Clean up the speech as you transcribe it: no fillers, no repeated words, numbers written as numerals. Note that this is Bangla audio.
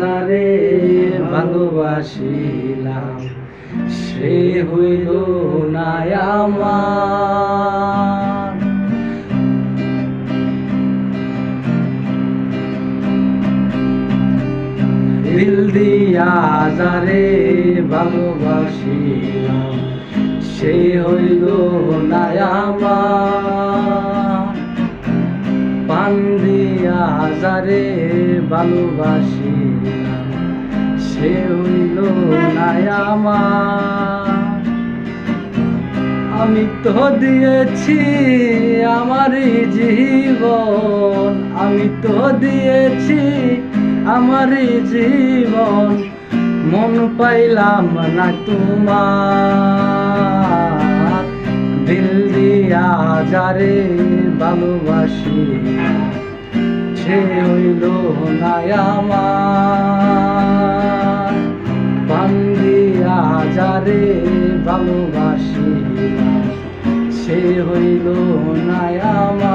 যারে ভালোবাসিলাম সে হইল না আমার। দিল দিয়া যারে ভালোবাসিলাম সে হইল না আমার। প্রাণ দিয়া যারে ভালোবাসিলাম সে হইল না আমার। আমি তো দিয়েছি আমারই জীবন, আমি তো দিয়েছি আমারই জীবন, মন পাইলাম না তোমার। দিল দিয়া যারে ভালোবাসি সে হইল না আমার। প্রাণ দিয়া যারে ভালোবাসি সে হইল না আমার।